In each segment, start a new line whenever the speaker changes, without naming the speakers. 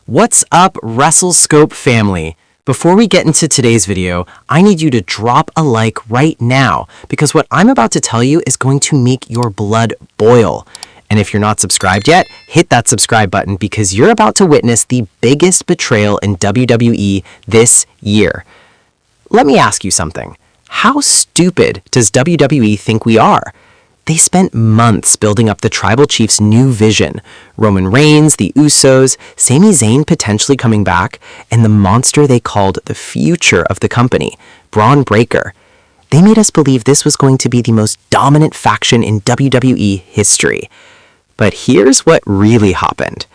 What's up, WrestleScope family? Before we get into today's video, I need you to drop a like right now because what I'm about to tell you is going to make your blood boil. And if you're not subscribed yet, hit that subscribe button because you're about to witness the biggest betrayal in WWE this year. Let me ask you something. How stupid does WWE think we are? They spent months building up the Tribal Chief's new vision. Roman Reigns, the Usos, Sami Zayn potentially coming back, and the monster they called the future of the company, Bron Breakker. They made us believe this was going to be the most dominant faction in WWE history. But here's what really happened.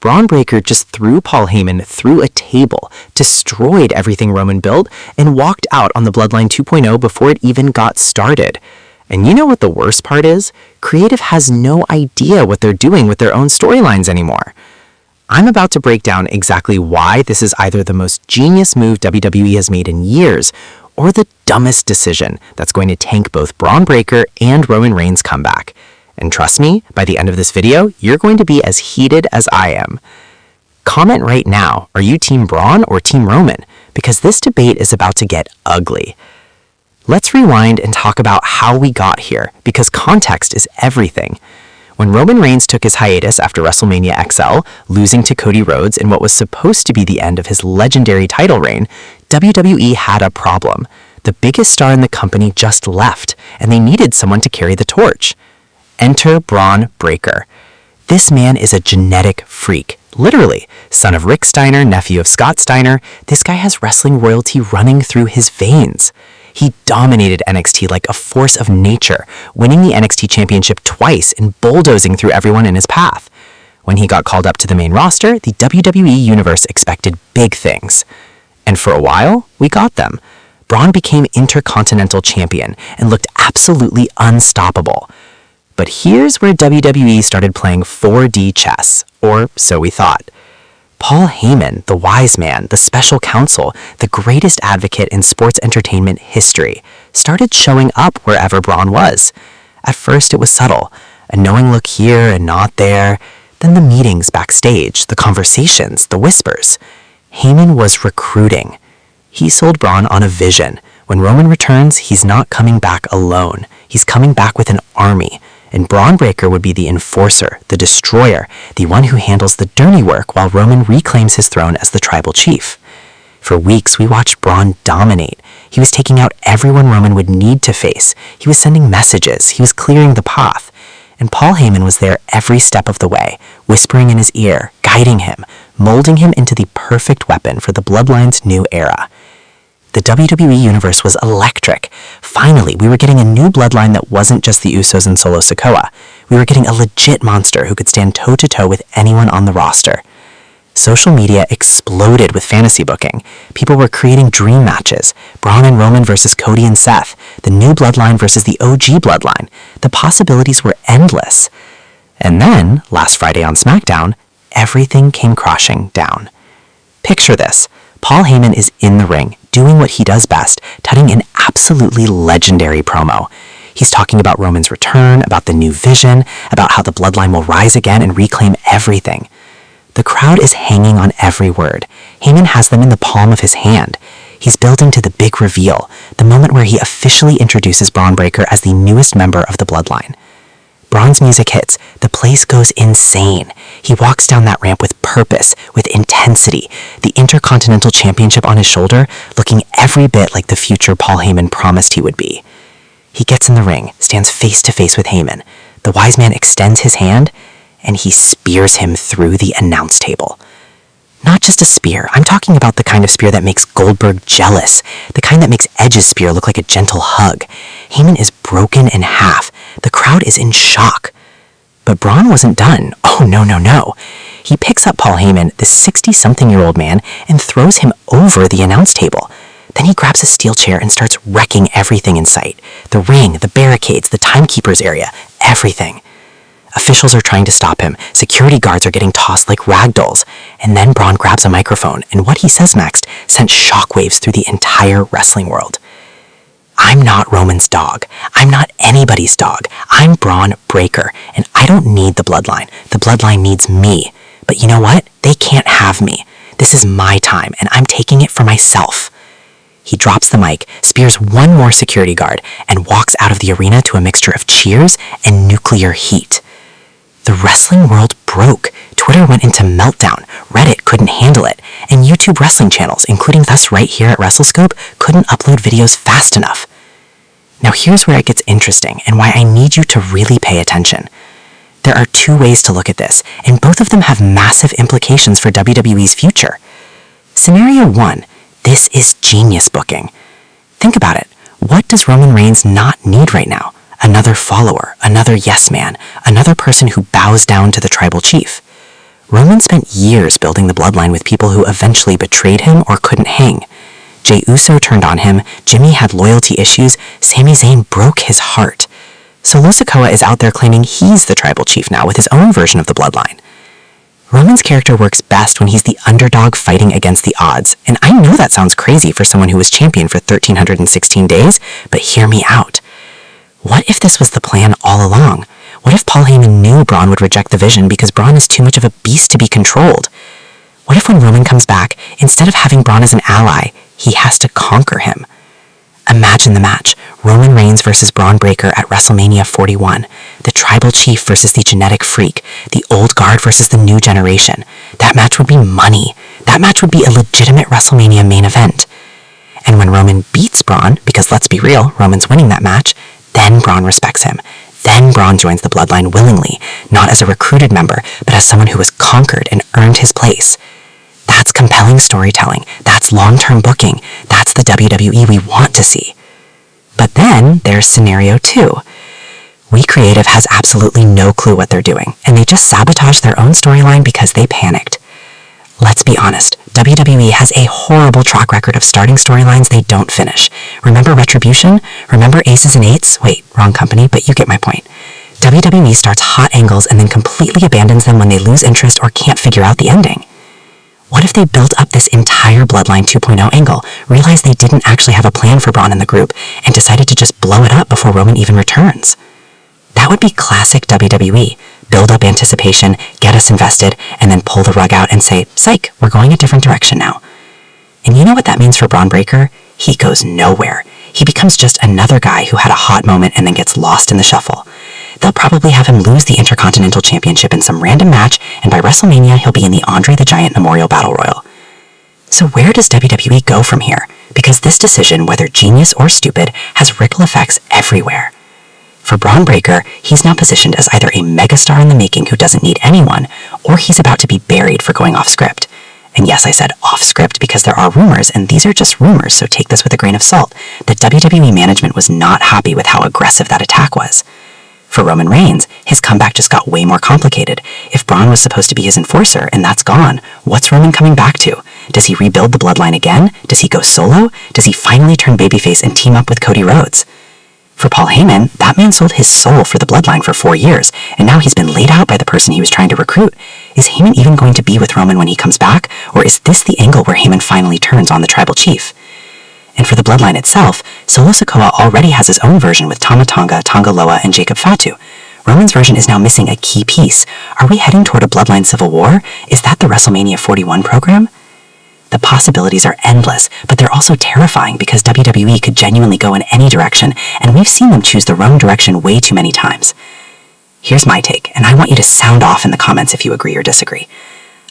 Bron Breakker just threw Paul Heyman through a table, destroyed everything Roman built, and walked out on the Bloodline 2.0 before it even got started. And you know what the worst part is? Creative has no idea what they're doing with their own storylines anymore. I'm about to break down exactly why this is either the most genius move WWE has made in years, or the dumbest decision that's going to tank both Bron Breakker and Roman Reigns' comeback. And trust me, by the end of this video, you're going to be as heated as I am. Comment right now, are you Team Bron or Team Roman? Because this debate is about to get ugly. Let's rewind and talk about how we got here, because context is everything. When Roman Reigns took his hiatus after WrestleMania XL, losing to Cody Rhodes in what was supposed to be the end of his legendary title reign, WWE had a problem. The biggest star in the company just left, and they needed someone to carry the torch. Enter Bron Breakker. This man is a genetic freak. Literally, son of Rick Steiner, nephew of Scott Steiner, this guy has wrestling royalty running through his veins. He dominated NXT like a force of nature, winning the NXT Championship twice and bulldozing through everyone in his path. When he got called up to the main roster, the WWE Universe expected big things. And for a while, we got them. Bron became Intercontinental Champion and looked absolutely unstoppable. But here's where WWE started playing 4D chess, or so we thought. Paul Heyman, the wise man, the special counsel, the greatest advocate in sports entertainment history, started showing up wherever Bron was. At first it was subtle, a knowing look here and not there, then the meetings backstage, the conversations, the whispers. Heyman was recruiting. He sold Bron on a vision. When Roman returns, he's not coming back alone. He's coming back with an army. And Bron Breakker would be the enforcer, the destroyer, the one who handles the dirty work while Roman reclaims his throne as the tribal chief. For weeks, we watched Bron dominate. He was taking out everyone Roman would need to face. He was sending messages. He was clearing the path. And Paul Heyman was there every step of the way, whispering in his ear, guiding him, molding him into the perfect weapon for the Bloodline's new era. The WWE Universe was electric. Finally, we were getting a new bloodline that wasn't just the Usos and Solo Sikoa. We were getting a legit monster who could stand toe-to-toe with anyone on the roster. Social media exploded with fantasy booking. People were creating dream matches. Braun and Roman versus Cody and Seth. The new bloodline versus the OG bloodline. The possibilities were endless. And then, last Friday on Smackdown, everything came crashing down. Picture this. Paul Heyman is in the ring, doing what he does best, cutting an absolutely legendary promo. He's talking about Roman's return, about the new vision, about how the bloodline will rise again and reclaim everything. The crowd is hanging on every word. Heyman has them in the palm of his hand. He's building to the big reveal, the moment where he officially introduces Bron Breakker as the newest member of the bloodline. Bron's music hits. The place goes insane. He walks down that ramp with purpose, with intensity, the Intercontinental Championship on his shoulder, looking every bit like the future Paul Heyman promised he would be. He gets in the ring, stands face to face with Heyman. The wise man extends his hand, and he spears him through the announce table. Not just a spear, I'm talking about the kind of spear that makes Goldberg jealous, the kind that makes Edge's spear look like a gentle hug. Heyman is broken in half. The crowd is in shock. But Bron wasn't done. Oh, no. He picks up Paul Heyman, the 60-something-year-old man, and throws him over the announce table. Then he grabs a steel chair and starts wrecking everything in sight. The ring, the barricades, the timekeeper's area, everything. Officials are trying to stop him. Security guards are getting tossed like ragdolls. And then Bron grabs a microphone, and what he says next sent shockwaves through the entire wrestling world. I'm not Roman's dog. I'm not anybody's dog. I'm Bron Breakker, and I don't need the bloodline. The bloodline needs me. But you know what? They can't have me. This is my time, and I'm taking it for myself. He drops the mic, spears one more security guard, and walks out of the arena to a mixture of cheers and nuclear heat. The wrestling world broke. Twitter went into meltdown, Reddit couldn't handle it, and YouTube wrestling channels, including us right here at WrestleScope, couldn't upload videos fast enough. Now here's where it gets interesting and why I need you to really pay attention. There are two ways to look at this, and both of them have massive implications for WWE's future. Scenario 1, this is genius booking. Think about it. What does Roman Reigns not need right now? Another follower, another yes man, another person who bows down to the tribal chief. Roman spent years building the bloodline with people who eventually betrayed him or couldn't hang. Jey Uso turned on him, Jimmy had loyalty issues, Sami Zayn broke his heart. Solo Sikoa is out there claiming he's the tribal chief now with his own version of the bloodline. Roman's character works best when he's the underdog fighting against the odds, and I know that sounds crazy for someone who was champion for 1,316 days, but hear me out. What if this was the plan all along? What if Paul Heyman knew Bron would reject the vision because Bron is too much of a beast to be controlled? What if when Roman comes back, instead of having Bron as an ally, he has to conquer him? Imagine the match, Roman Reigns versus Bron Breakker at WrestleMania 41, the tribal chief versus the genetic freak, the old guard versus the new generation. That match would be money. That match would be a legitimate WrestleMania main event. And when Roman beats Bron, because let's be real, Roman's winning that match, then Bron respects him. Then Bron joins the bloodline willingly, not as a recruited member, but as someone who has conquered and earned his place. That's compelling storytelling. That's long-term booking. That's the WWE we want to see. But then there's scenario 2. We Creative has absolutely no clue what they're doing, and they just sabotaged their own storyline because they panicked. Let's be honest, WWE has a horrible track record of starting storylines they don't finish. Remember Retribution? Remember Aces and Eights? Wait, wrong company, but you get my point. WWE starts hot angles and then completely abandons them when they lose interest or can't figure out the ending. What if they built up this entire Bloodline 2.0 angle, realized they didn't actually have a plan for Bron in the group, and decided to just blow it up before Roman even returns? That would be classic WWE. Build up anticipation, get us invested, and then pull the rug out and say, psych, we're going a different direction now. And you know what that means for Bron Breakker? He goes nowhere. He becomes just another guy who had a hot moment and then gets lost in the shuffle. They'll probably have him lose the Intercontinental Championship in some random match, and by WrestleMania he'll be in the Andre the Giant Memorial Battle Royal. So where does WWE go from here? Because this decision, whether genius or stupid, has ripple effects everywhere. For Bron Breakker, he's now positioned as either a megastar in the making who doesn't need anyone, or he's about to be buried for going off script. And yes, I said off script because there are rumors, and these are just rumors, so take this with a grain of salt, that WWE management was not happy with how aggressive that attack was. For Roman Reigns, his comeback just got way more complicated. If Bron was supposed to be his enforcer, and that's gone, what's Roman coming back to? Does he rebuild the bloodline again? Does he go solo? Does he finally turn babyface and team up with Cody Rhodes? For Paul Heyman, that man sold his soul for the bloodline for 4 years, and now he's been laid out by the person he was trying to recruit. Is Heyman even going to be with Roman when he comes back, or is this the angle where Heyman finally turns on the tribal chief? And for the bloodline itself, Solo Sikoa already has his own version with Tama Tonga, Tonga Loa, and Jacob Fatu. Roman's version is now missing a key piece. Are we heading toward a bloodline civil war? Is that the WrestleMania 41 program? The possibilities are endless, but they're also terrifying because WWE could genuinely go in any direction, and we've seen them choose the wrong direction way too many times. Here's my take, and I want you to sound off in the comments if you agree or disagree.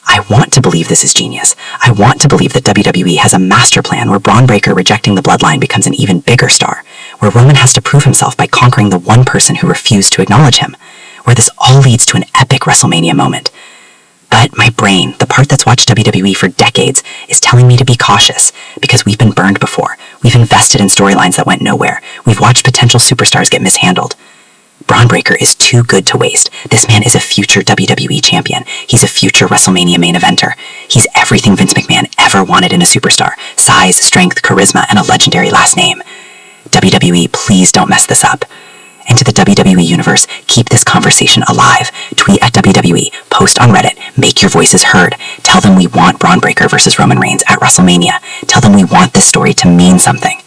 I want to believe this is genius. I want to believe that WWE has a master plan where Bron Breakker rejecting the bloodline becomes an even bigger star, where Roman has to prove himself by conquering the one person who refused to acknowledge him, where this all leads to an epic WrestleMania moment. But my brain, the part that's watched WWE for decades, is telling me to be cautious, because we've been burned before. We've invested in storylines that went nowhere. We've watched potential superstars get mishandled. Bron Breakker is too good to waste. This man is a future WWE champion. He's a future WrestleMania main eventer. He's everything Vince McMahon ever wanted in a superstar. Size, strength, charisma, and a legendary last name. WWE, please don't mess this up. And to the WWE universe, keep this conversation alive. Tweet at WWE, post on Reddit, make your voices heard. Tell them we want Bron Breakker versus Roman Reigns at WrestleMania. Tell them we want this story to mean something.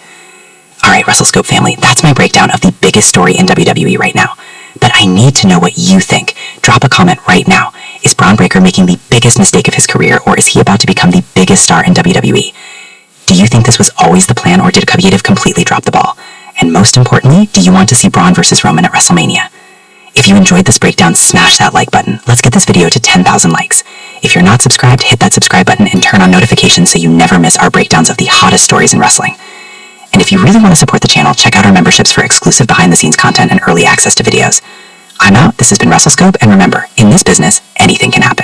Alright, WrestleScope family, that's my breakdown of the biggest story in WWE right now. But I need to know what you think. Drop a comment right now.
Is Bron Breakker making the biggest mistake of his career, or is he about to become the biggest star in WWE? Do you think this was always the plan, or did Khabib completely drop the ball? And most importantly, do you want to see Bron versus Roman at WrestleMania? If you enjoyed this breakdown, smash that like button. Let's get this video to 10,000 likes. If you're not subscribed, hit that subscribe button and turn on notifications so you never miss our breakdowns of the hottest stories in wrestling. And if you really want to support the channel, check out our memberships for exclusive behind-the-scenes content and early access to videos. I'm out, this has been WrestleScope, and remember, in this business, anything can happen.